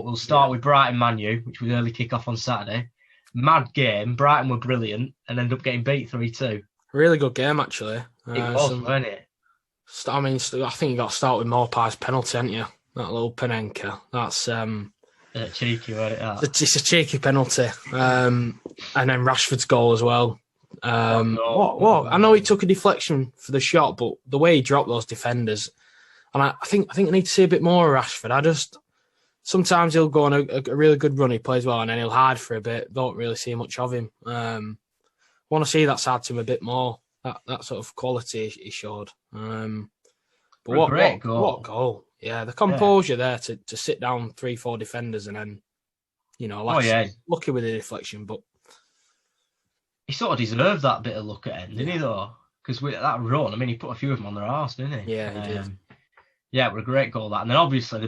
but we'll start with Brighton Man U, which was early kick-off on Saturday. Mad game. Brighton were brilliant and ended up getting beat 3-2. Really good game, actually. It was, wasn't it? I mean, I think you got to start with Maupay's penalty, haven't you? That little Panenka. That's cheeky, wasn't it? It's a cheeky penalty. And then Rashford's goal as well. What? I know he took a deflection for the shot, but the way he dropped those defenders, and I think I need to see a bit more of Rashford. Sometimes he'll go on a really good run, he plays well, and then he'll hide for a bit. Don't really see much of him. Want to see that side to him a bit more. That sort of quality he showed. But what goal! Yeah, the composure there to sit down 3-4 defenders and then, lucky with the deflection, but he sort of deserved that bit of luck at end, didn't he? Though, because with that run, I mean, he put a few of them on their arse, didn't he? Yeah, he did. Yeah, it was a great goal that, and then obviously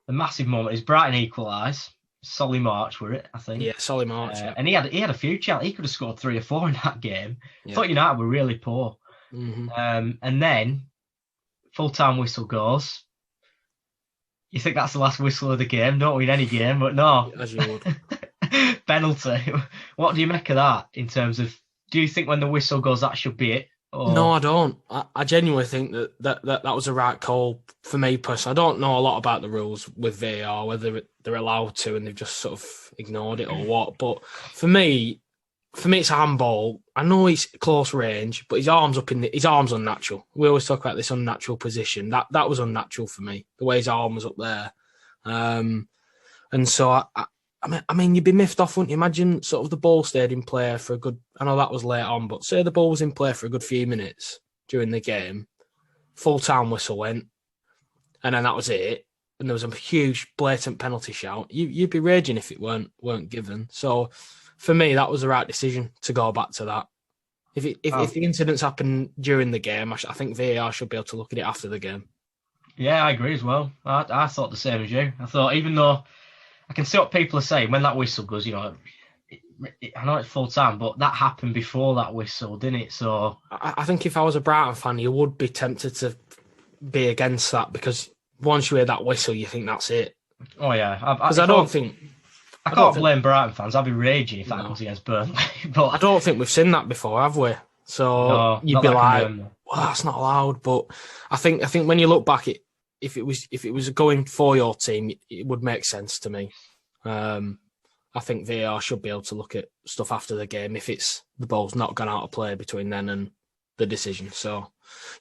the massive moment is Brighton equalise. Solly March, were it? I think. Yeah, Solly March. Yeah. And he had a few chances. He could have scored 3 or 4 in that game. Yeah. Thought United were really poor. Mm-hmm. And then full-time whistle goes. You think that's the last whistle of the game? Don't win any game, but no. As you would. Penalty. What do you make of that? In terms of, do you think when the whistle goes, that should be it? Or... No, I don't. I genuinely think that was a right call for me personally. I don't know a lot about the rules with VAR, whether they're allowed to and they've just sort of ignored it or what. But for me, it's a handball. I know it's close range, but his arm's unnatural. We always talk about this unnatural position. That was unnatural for me, the way his arm was up there. And so I mean, you'd be miffed off, wouldn't you? Imagine sort of the ball stayed in play for a good... I know that was late on, but say the ball was in play for a good few minutes during the game, full-time whistle went, and then that was it, and there was a huge, blatant penalty shout. You'd be raging if it weren't given. So, for me, that was the right decision to go back to that. If the incidents happen during the game, I think VAR should be able to look at it after the game. Yeah, I agree as well. I thought the same as you. I thought, even though... I can see what people are saying when that whistle goes, I know it's full time, but that happened before that whistle, didn't it? So I think if I was a Brighton fan, you would be tempted to be against that, because once you hear that whistle, you think that's it. Oh yeah, because I can't blame Brighton fans. I'd be raging if that comes against Burnley. But I don't think we've seen that before, have we? So you'd be like, well, that's not allowed. But I think when you look back, if it was going for your team, it would make sense to me. I think VAR should be able to look at stuff after the game if it's the ball's not gone out of play between then and the decision. So,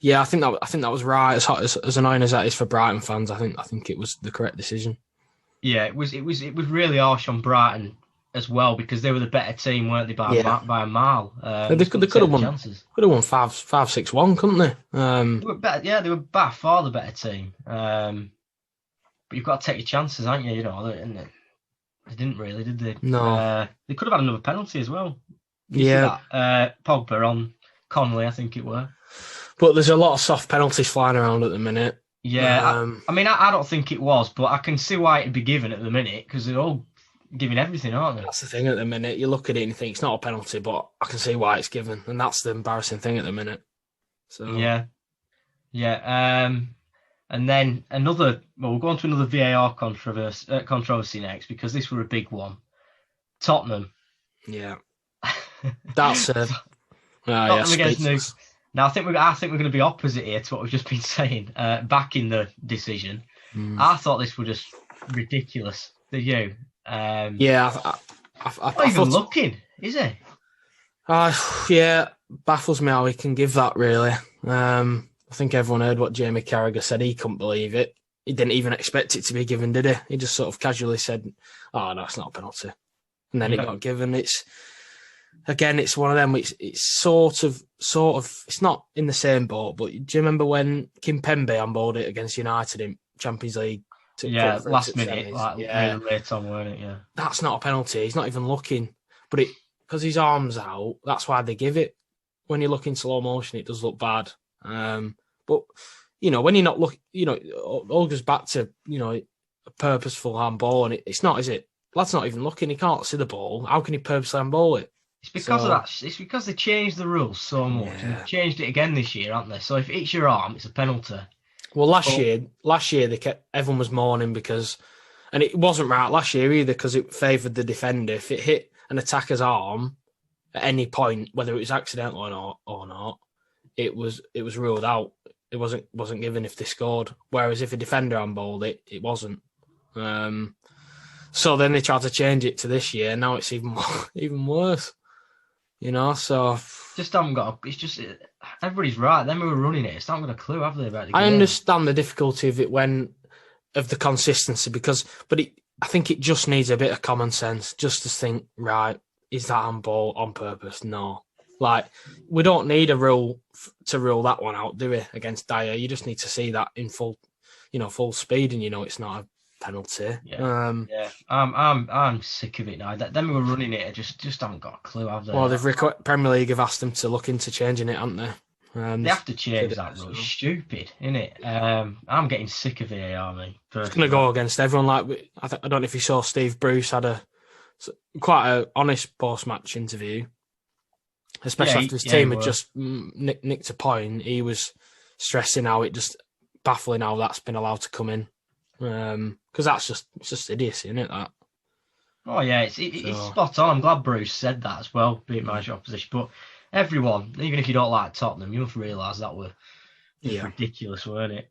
yeah, I think that was right. As annoying as that is for Brighton fans, I think it was the correct decision. Yeah, it was really harsh on Brighton as well, because they were the better team, weren't they, by a mile? They could have won 5-6-1, couldn't they? They were better, yeah, they were by far the better team. But you've got to take your chances, haven't you? They didn't really, did they? No. They could have had another penalty as well. Pogba on Connolly, I think it were. But there's a lot of soft penalties flying around at the minute. Yeah, I mean, I don't think it was, but I can see why it'd be given at the minute, because they're all giving everything, aren't they? That's the thing at the minute. You look at it and you think it's not a penalty, but I can see why it's given, and that's the embarrassing thing at the minute. So yeah. And then we'll go on to another VAR controversy next, because this were a big one. Tottenham. Yeah, that's Tottenham against Newcastle. Now I think we're going to be opposite here to what we've just been saying. Back in the decision, I thought this was just ridiculous. Did you? I'm not even looking, is it? Yeah, baffles me how he can give that, really. I think everyone heard what Jamie Carragher said. He couldn't believe it. He didn't even expect it to be given, did he? He just sort of casually said, "Oh no, it's not a penalty," and then it got given. It's one of them. It's sort of. It's not in the same boat, but do you remember when Kimpembe handballed it against United in Champions League? Last minute, late on, weren't it? Yeah, that's not a penalty. He's not even looking, but because his arm's out, that's why they give it. When you look in slow motion, it does look bad. But when you're not looking, it all goes back to a purposeful handball, and it's not, is it? Lad's not even looking. He can't see the ball. How can he purposely handball it? It's because of that. It's because they changed the rules so much, and they've changed it again this year, haven't they? So if it's your arm, it's a penalty. Well, last year everyone was mourning because And it wasn't right last year either because it favoured the defender. If it hit an attacker's arm at any point, whether it was accidental or not, it was ruled out. It wasn't given if they scored. Whereas if a defender handballed it, it wasn't. So then they tried to change it to this year. Now it's even worse. You know, so just haven't got. It's just everybody's right. Them who are running it, it's not got a clue, have they? About the game? I understand the difficulty of it of the consistency I think it just needs a bit of common sense just to think, right, is that handball on purpose? No. Like, we don't need a rule to rule that one out, do we, against Dyer? You just need to see that in full speed, and it's not a penalty. Yeah. I'm sick of it now. Them who are running it just haven't got a clue, have they? Well, Premier League have asked them to look into changing it, haven't they? They have to change that rule. It's stupid, isn't it? I'm getting sick of VAR, mate. It's going to go against everyone. Like, I don't know if you saw Steve Bruce had quite an honest post-match interview, especially after his team had just nicked a point. He was stressing how it just baffling how that's been allowed to come in, because it's just idiocy, isn't it? That. Oh yeah, it's spot on. I'm glad Bruce said that as well, being my opposition, but. Everyone, even if you don't like Tottenham, you must realise that were ridiculous, weren't it?